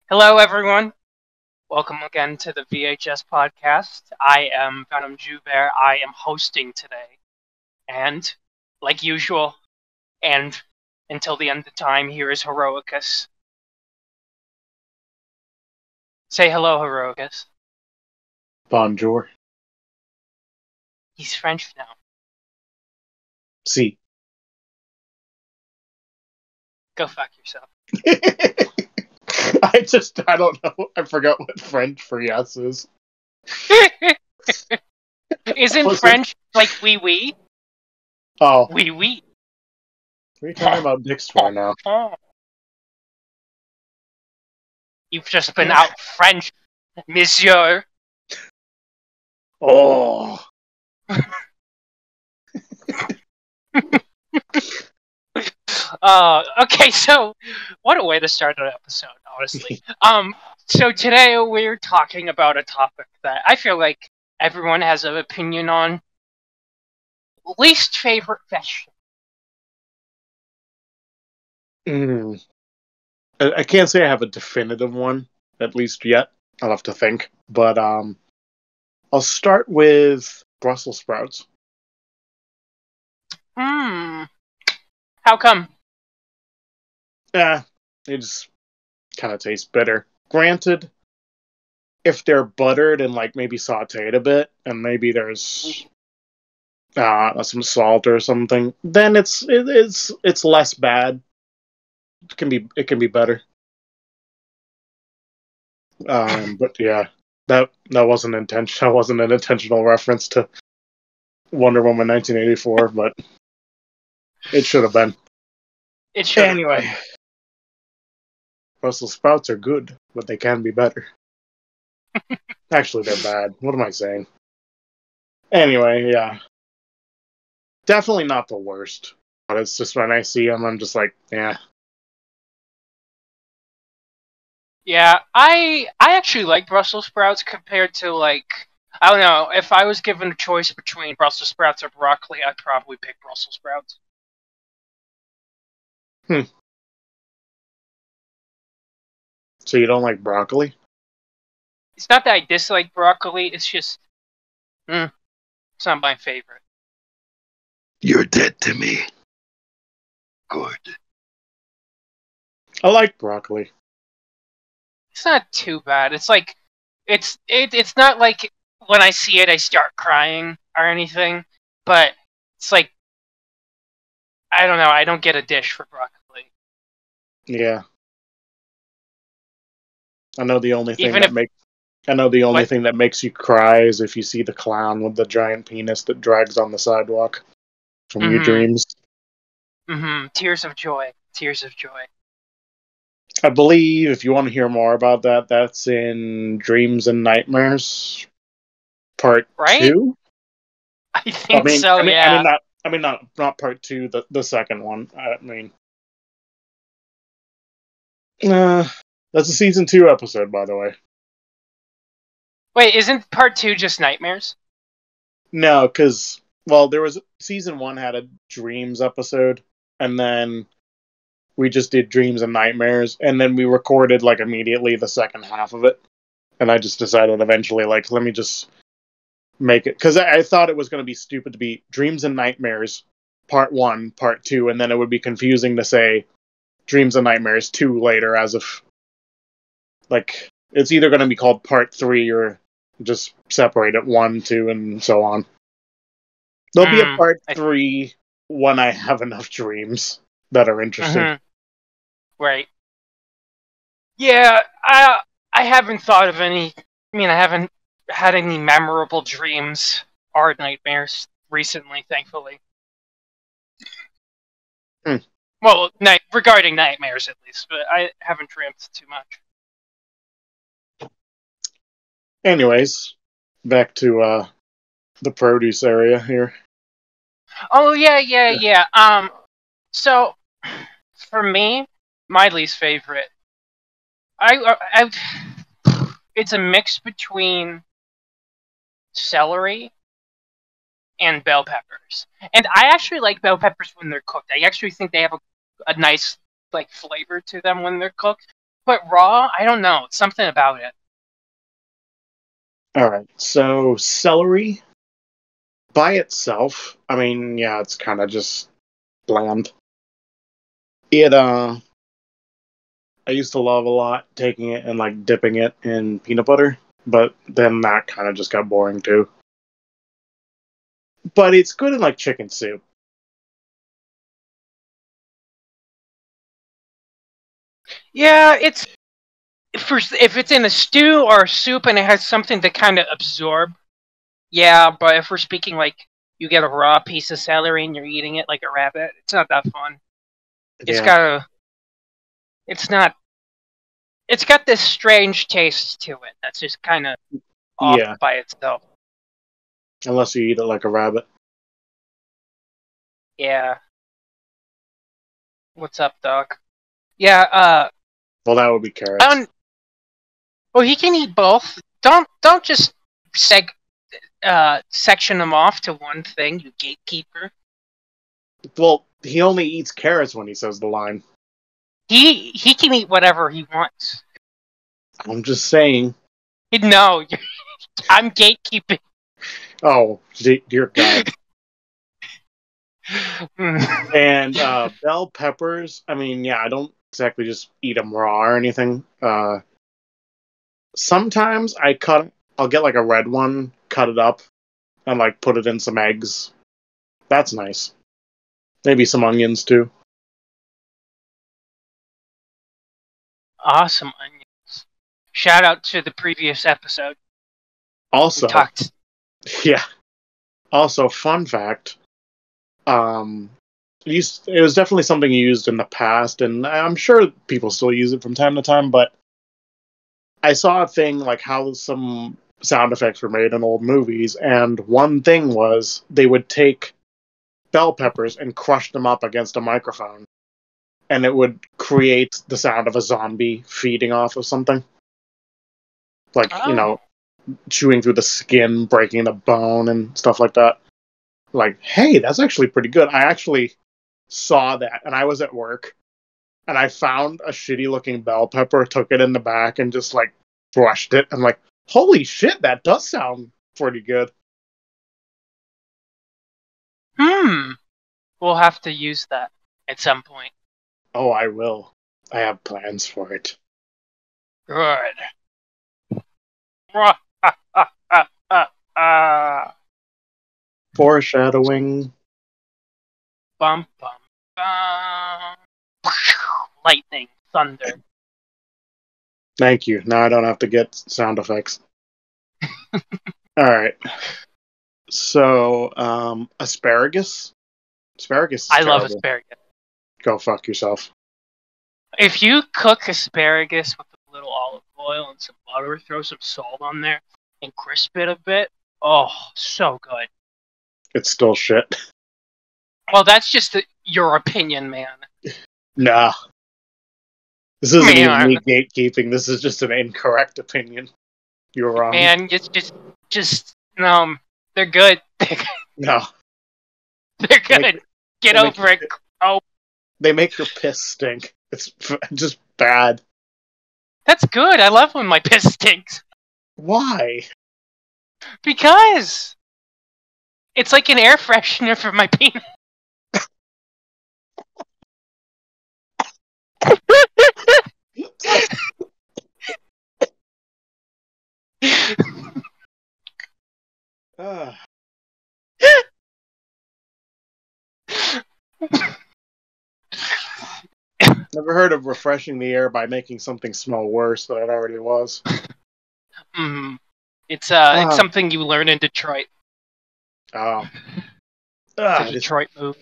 Hello, everyone. Welcome again to the VHS podcast. I am Venom Joubert. I am hosting today. And, like usual, and until the end of time, here is Heroicus. Say hello, Heroicus. Bonjour. He's French now. Si. Go fuck yourself. I don't know. I forgot what French for yes is. Isn't French like oui oui? Oh. Oui oui. What are you talking about dicks for now? You've just been out French, monsieur. Oh. Okay, so what a way to start an episode, honestly. So today we're talking about a topic that I feel like everyone has an opinion on. Least favorite vegetable. I can't say I have a definitive one, at least yet. I'll have to think. But I'll start with Brussels sprouts. How come? They just kind of taste bitter. Granted, if they're buttered and like maybe sauteed a bit, and maybe there's some salt or something, then it's less bad. It can be better. But yeah, that wasn't intentional. That wasn't an intentional reference to Wonder Woman 1984, but it should have been. It should. Anyway, Brussels sprouts are good, but they can be better. Actually, they're bad. What am I saying? Anyway, yeah, definitely not the worst. But it's just when I see them, I'm just like, yeah. Yeah, I actually like Brussels sprouts compared to I don't know, if I was given a choice between Brussels sprouts or broccoli, I'd probably pick Brussels sprouts. So you don't like broccoli? It's not that I dislike broccoli, it's just it's not my favorite. You're dead to me. Good. I like broccoli. It's not too bad. It's like it's not like when I see it I start crying or anything, but it's like I don't know, I don't get a dish for broccoli. Yeah. I know the only thing Even that if makes I know the only What? thing that makes you cry is if you see the clown with the giant penis that drags on the sidewalk from your dreams. Tears of joy. Tears of joy. I believe if you want to hear more about that, that's in Dreams and Nightmares Part Right? 2. I think so, yeah. I mean not Part 2, the second one. I mean, that's a season 2 episode, by the way. Wait, isn't part 2 just nightmares? No, because there was season 1 had a Dreams episode, and then we just did Dreams and Nightmares, and then we recorded like immediately the second half of it. And I just decided eventually, like, let me just make it, because I thought it was going to be stupid to be Dreams and Nightmares Part 1, Part 2, and then it would be confusing to say Dreams and Nightmares 2 later, as if like it's either going to be called Part 3 or just separate it 1, 2, and so on. There'll be a Part 3 when I have enough dreams that are interesting. Right. Yeah, I haven't thought of any. I mean, I haven't had any memorable dreams or nightmares recently, thankfully. Well, regarding nightmares at least, but I haven't dreamt too much. Anyways, back to the produce area here. Oh yeah. So for me, my least favorite, it's a mix between celery and bell peppers, and I actually like bell peppers when they're cooked. I actually think they have a nice flavor to them when they're cooked. But raw, I don't know. Something about it. All right. So celery by itself, I mean, yeah, it's kind of just bland. I used to love a lot taking it and like dipping it in peanut butter, but then that kind of just got boring too. But it's good in like chicken soup. Yeah, it's if it's in a stew or a soup and it has something to kind of absorb. Yeah, but if we're speaking like you get a raw piece of celery and you're eating it like a rabbit, it's not that fun. It's Yeah. got a, it's not, it's got this strange taste to it that's just kind of off Yeah. by itself. Unless you eat it like a rabbit. Yeah. What's up, dog? Yeah. Well, that would be I carrots. don't. Well, he can eat both. Don't just section them off to one thing, you gatekeeper. Well, he only eats carrots when he says the line. He can eat whatever he wants. I'm just saying. No, I'm gatekeeping. Oh, dear God. And bell peppers, I mean, yeah, I don't exactly just eat them raw or anything. Sometimes I'll get like a red one, cut it up, and like put it in some eggs. That's nice. Maybe some onions too. Awesome onions. Shout out to the previous episode. Also, We talked. yeah. Also, fun fact. Um, it was definitely something used in the past, and I'm sure people still use it from time to time. But I saw a thing like how some sound effects were made in old movies, and one thing was they would take bell peppers and crush them up against a microphone, and it would create the sound of a zombie feeding off of something. Like, Oh. chewing through the skin, breaking the bone, and stuff like that. Like, hey, that's actually pretty good. I actually saw that, and I was at work, and I found a shitty looking bell pepper, took it in the back, and just like brushed it. I'm like, holy shit, that does sound pretty good. We'll have to use that at some point. Oh, I will. I have plans for it. Good. Foreshadowing. Bum bum bum. Lightning, thunder. Thank you. Now I don't have to get sound effects. Alright. So, asparagus? Asparagus is I love terrible. asparagus. Go fuck yourself. If you cook asparagus with a little olive oil and some butter, throw some salt on there, and crisp it a bit, oh, so good. It's still shit. Well, that's just your opinion, man. Nah. This isn't even Man. me gatekeeping. This is just an incorrect opinion. You're wrong. Man, it's just they're good. No. They're good. Get over it. Oh, They make your piss stink. It's just bad. that's good. I love when my piss stinks. Why? Because it's like an air freshener for my penis. Never heard of refreshing the air by making something smell worse than it already was. It's something you learn in Detroit. Oh. It's a Detroit move.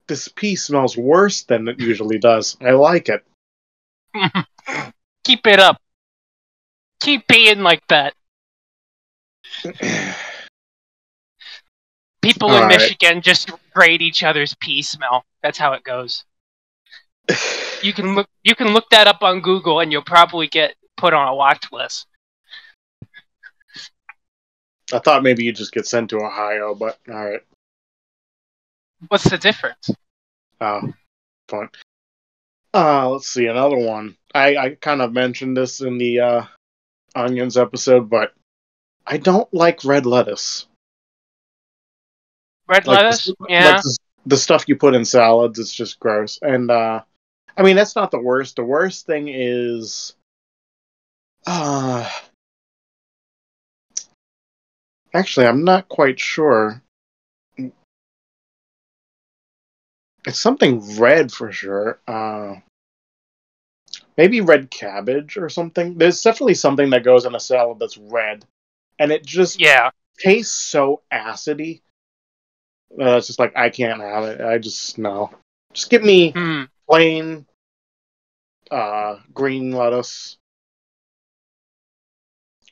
This pee smells worse than it usually does. I like it. Keep it up. Keep being like that. People in Michigan just grade each other's pee smell. That's how it goes. You can look that up on Google, and you'll probably get put on a watch list. I thought maybe you'd just get sent to Ohio, but alright. What's the difference? Oh, fun. Let's see, another one. I kind of mentioned this in the onions episode, but I don't like red lettuce. Red Like lettuce? like Yeah. the stuff you put in salads, it's just gross. And I mean, that's not the worst. The worst thing is, uh, actually, I'm not quite sure. It's something red for sure. Maybe red cabbage or something. There's definitely something that goes in a salad that's red, and it just Yeah. tastes so acidy. It's just like I can't have it. I just no. Just give me Hmm. plain green lettuce.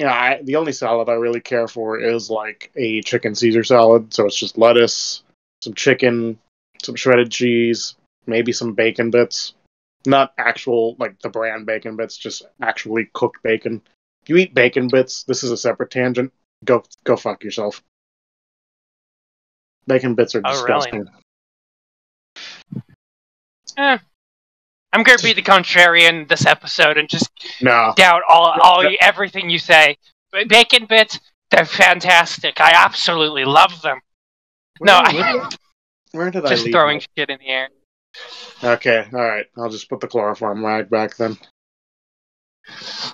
Yeah, the only salad I really care for is like a chicken Caesar salad. So it's just lettuce, some chicken, some shredded cheese, maybe some bacon bits. Not actual, like the brand bacon bits, just actually cooked bacon. If you eat bacon bits, this is a separate tangent. Go fuck yourself. Bacon bits are Oh, really? disgusting. Eh. I'm gonna be the contrarian this episode and just No. doubt everything you say. Bacon bits, they're fantastic. I absolutely love them. No, Where did I just leave throwing my... shit in the air. Okay, alright. I'll just put the chloroform rag back then.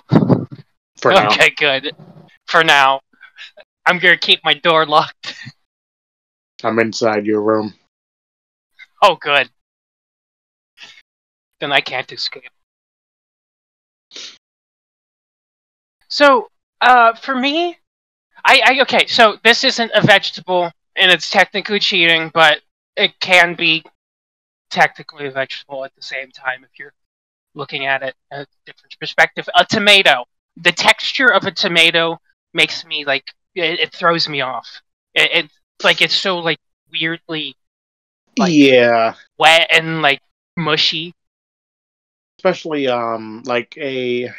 For now. Okay, good. For now, I'm gonna keep my door locked. I'm inside your room. Oh, good. Then I can't escape. So, for me, okay. So this isn't a vegetable, and it's technically cheating, but it can be technically a vegetable at the same time if you're looking at it at a different perspective. A tomato. The texture of a tomato makes me like it throws me off. It's like it's so like weirdly like Yeah. wet and like mushy. Especially like a...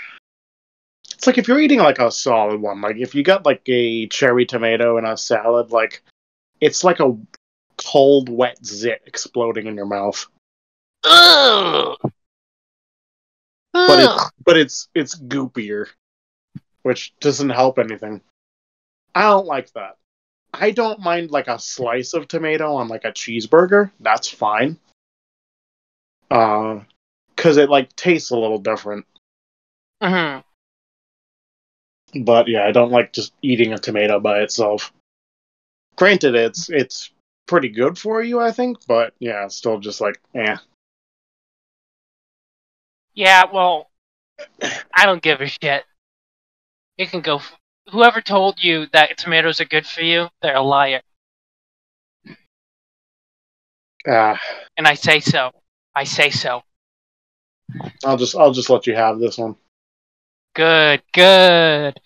It's like if you're eating like a solid one, like if you got like a cherry tomato in a salad, like it's like a cold wet zit exploding in your mouth. Ugh. But Ugh. it's goopier, which doesn't help anything. I don't like that. I don't mind like a slice of tomato on like a cheeseburger. That's fine. Because it like tastes a little different. Mm-hmm. But yeah, I don't like just eating a tomato by itself. Granted, it's pretty good for you, I think, but yeah, it's still just like, eh. Yeah, well, I don't give a shit. You can go. Whoever told you that tomatoes are good for you, they're a liar. Uh, And I say so. I say so. I'll just let you have this one. Good, good.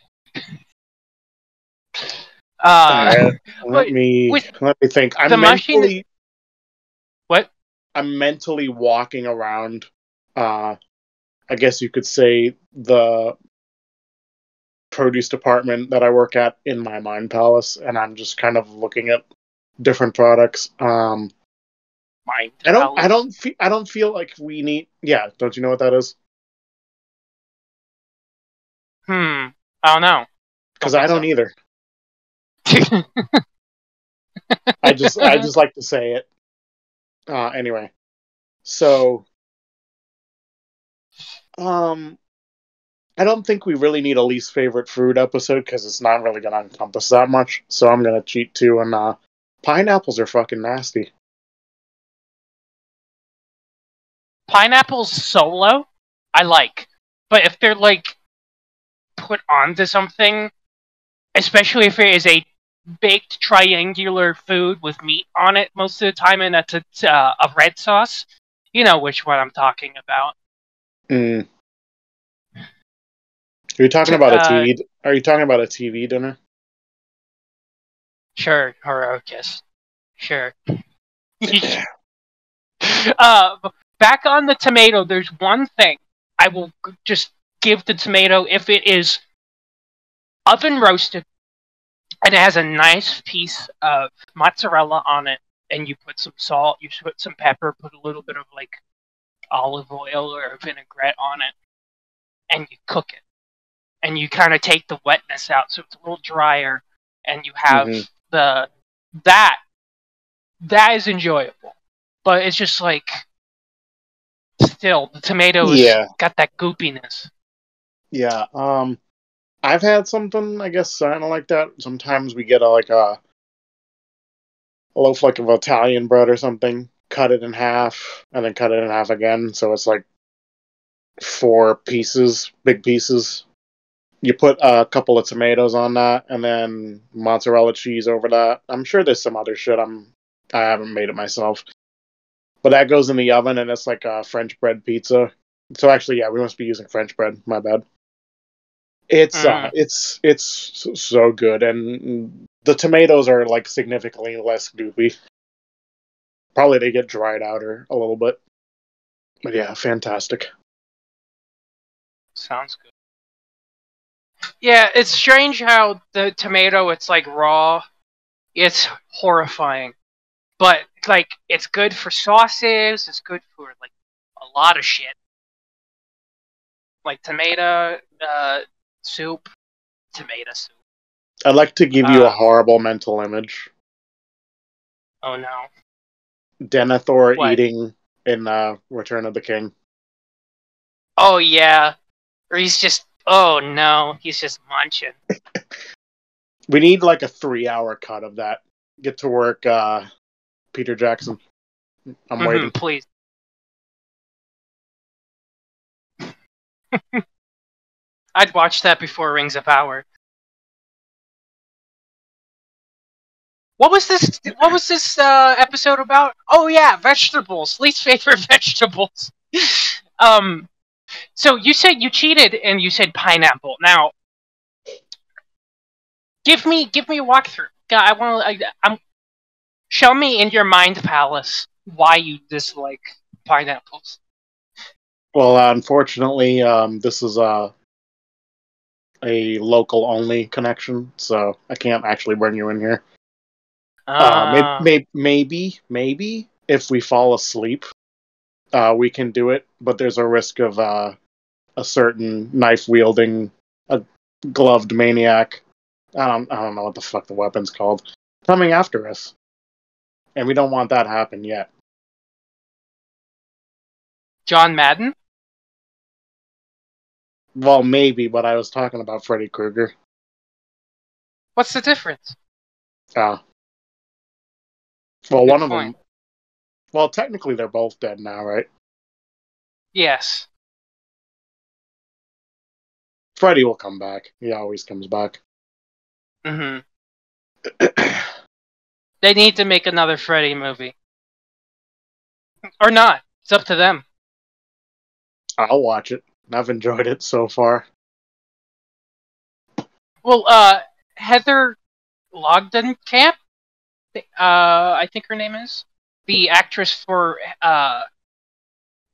Alright, But with let me think. the mushing, what? I'm mentally walking around. I guess you could say the produce department that I work at in my mind palace, and I'm just kind of looking at different products. Mind I don't feel like we need. Yeah, don't you know what that is? I don't know. Because I don't either. I just like to say it. Anyway, so I don't think we really need a least favorite food episode because it's not really gonna encompass that much. So I'm gonna cheat too, and pineapples are fucking nasty. Pineapples solo, I like. But if they're like put onto something, especially if it is a baked triangular food with meat on it most of the time, and that's a red sauce, you know which one I'm talking about. Mm. Are you talking about a TV? Are you talking about a TV dinner? Sure, Horokis. Sure. Back on the tomato, there's one thing I will just give the tomato if it is oven roasted and it has a nice piece of mozzarella on it, and you put some salt, you put some pepper, put a little bit of like olive oil or vinaigrette on it, and you cook it. And you kind of take the wetness out, so it's a little drier, and you have Hmm. the that that is enjoyable. But it's just like still the tomatoes Yeah, got that goopiness. yeah. I've had something, I guess, kind of like that. Sometimes we get a loaf like of Italian bread or something, cut it in half, and then cut it in half again. So it's like four pieces, big pieces. You put a couple of tomatoes on that, and then mozzarella cheese over that. I'm sure there's some other shit. I haven't made it myself, but that goes in the oven, and it's like a French bread pizza. So actually, yeah, we must be using French bread. My bad. Mm. It's so good, and the tomatoes are like significantly less goopy. Probably they get dried out or a little bit, but yeah, fantastic. Sounds good. Yeah, it's strange how the tomato, it's like raw. It's horrifying. But like it's good for sauces, it's good for like a lot of shit. Like tomato soup, tomato soup. I'd like to give you a Uh horrible mental image. oh no. Denethor What? eating in Return of the King. Oh yeah. Or he's just oh no, he's just munching. We need like a 3 hour cut of that. Get to work, Peter Jackson. I'm Mm-hmm, waiting. please. I'd watch that before Rings of Power. What was this episode about? Oh yeah, vegetables. Least favorite vegetables. um so you said you cheated and you said pineapple. Now give me a walkthrough. I want I'm show me in your mind palace why you dislike pineapples. Well, unfortunately, this is a local only connection, so I can't actually bring you in here. Uh Maybe if we fall asleep, we can do it, but there's a risk of a certain knife wielding, a gloved maniac. I don't know what the fuck the weapon's called, coming after us, and we don't want that to happen yet. John Madden? Well, maybe, but I was talking about Freddy Krueger. What's the difference? Uh, well, Good one of point. them. Well, technically, they're both dead now, right? Yes. Freddy will come back. He always comes back. Mm-hmm. They need to make another Freddy movie. Or not. It's up to them. I'll watch it. I've enjoyed it so far. Well, Heather Logdenkamp, I think her name is the actress for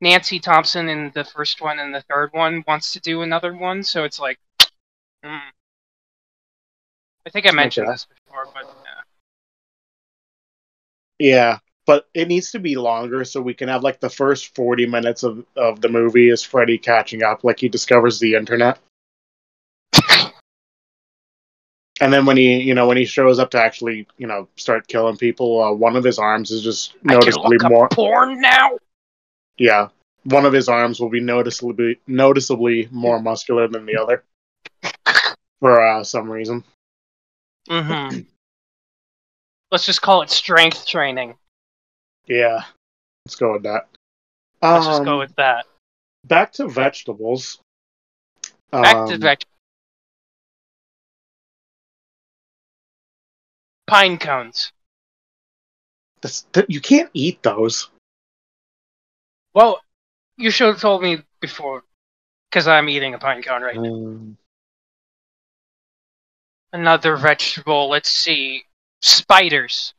Nancy Thompson in the first one and the third one, wants to do another one. So it's like, mm. I think I mentioned Okay. this before, but Yeah, but it needs to be longer so we can have like the first 40 minutes of the movie is Freddy catching up, like he discovers the internet. And then when he shows up to actually, start killing people, one of his arms is just I can noticeably look up more. porn now. Yeah, one of his arms will be noticeably more muscular than the other for some reason. Mm-hmm. Let's just call it strength training. Yeah, let's go with that. Let's just go with that. Back to vegetables. Back to Um, pine cones. you can't eat those. Well, you should have told me before, because I'm eating a pine cone right now. Another vegetable. Let's see. Spiders.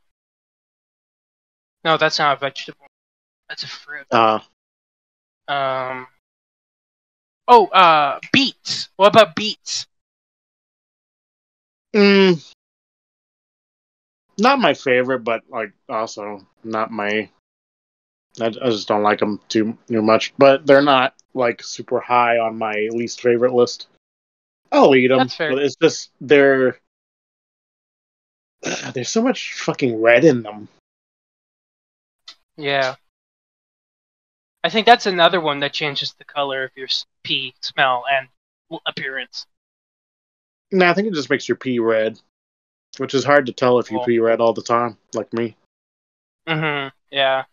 No, that's not a vegetable. That's a fruit. Uh, Um. Beets. What about beets? mm, not my favorite, but like also not my I just don't like them too much. But they're not like super high on my least favorite list. I'll eat them, That's fair. but it's just there's so much fucking red in them. Yeah. I think that's another one that changes the color of your pee, smell, and appearance. No, I think it just makes your pee red, which is hard to tell if you Cool. pee red all the time, like me. Yeah.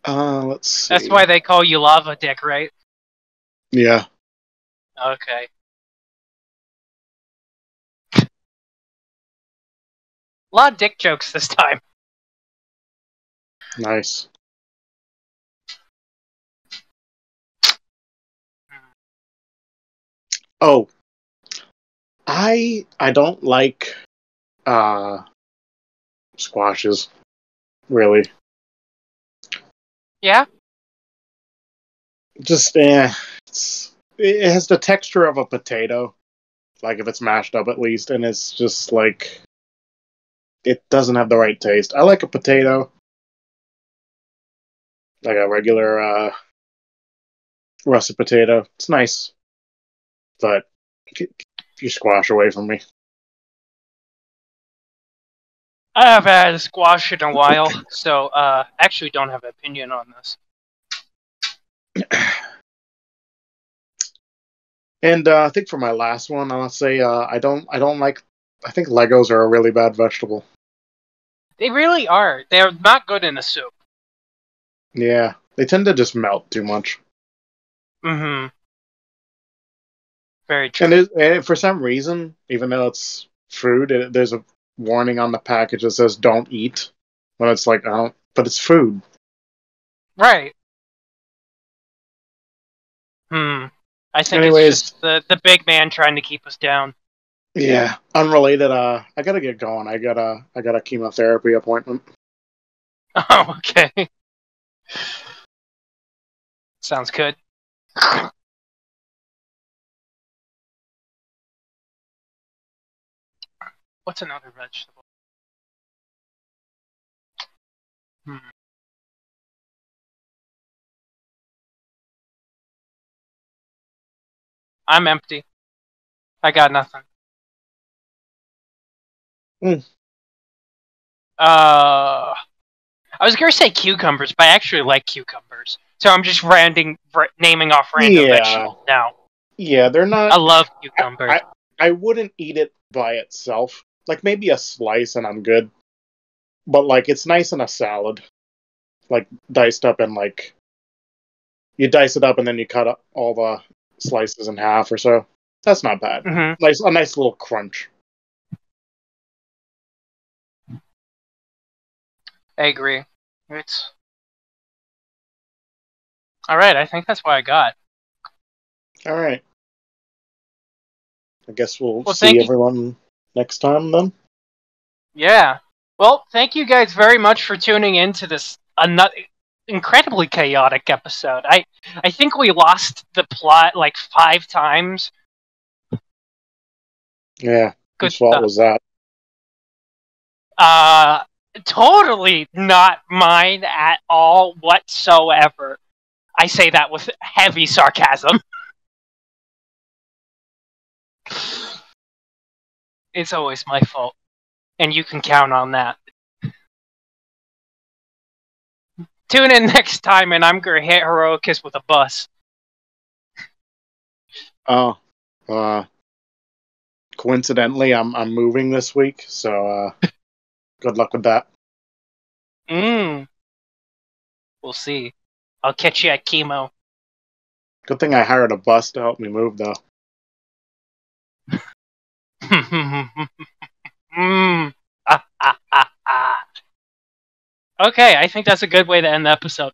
Let's see. That's why they call you Lava Dick, right? Yeah. Okay. A lot of dick jokes this time. Nice. Oh, I don't like squashes, really. Yeah? Just it has the texture of a potato, like if it's mashed up at least, and it's just like it doesn't have the right taste. I like a potato, like a regular russet potato. It's nice, but keep your squash away from me. I haven't had a squash in a while, so actually don't have an opinion on this. And I think for my last one, I'll say I don't like. I think Legos are a really bad vegetable. They really are. They're not good in a soup. Yeah, they tend to just melt too much. Mm-hmm. Very true. And for some reason, even though it's food, there's a warning on the package that says "Don't eat." When it's like, I don't, but it's food. Right. I think Anyways, it's just the big man trying to keep us down. yeah, unrelated. I gotta get going. I got a chemotherapy appointment. Oh, okay. Sounds good. What's another vegetable? I'm empty. I got nothing. I was gonna say cucumbers, but I actually like cucumbers. So I'm just naming off random vegetables now. Yeah, they're not. I love cucumbers. I wouldn't eat it by itself. Like maybe a slice and I'm good. But like it's nice in a salad. Like diced up and like you dice it up and then you cut up all the slices in half or so. That's not bad. Mm-hmm. A nice little crunch. I agree. It's all right. I think that's what I got. All right. I guess we'll see Thank you. everyone next time then. Yeah. Well, thank you guys very much for tuning in to this incredibly chaotic episode. I think we lost the plot like 5 times. Yeah. Good Whose fault stuff. was that? Totally not mine at all whatsoever. I say that with heavy sarcasm. It's always my fault. And you can count on that. Tune in next time and I'm gonna hit Heroicus with a bus. Oh. Coincidentally, I'm moving this week, so good luck with that. We'll see. I'll catch you at chemo. Good thing I hired a bus to help me move, though. Okay, I think that's a good way to end the episode.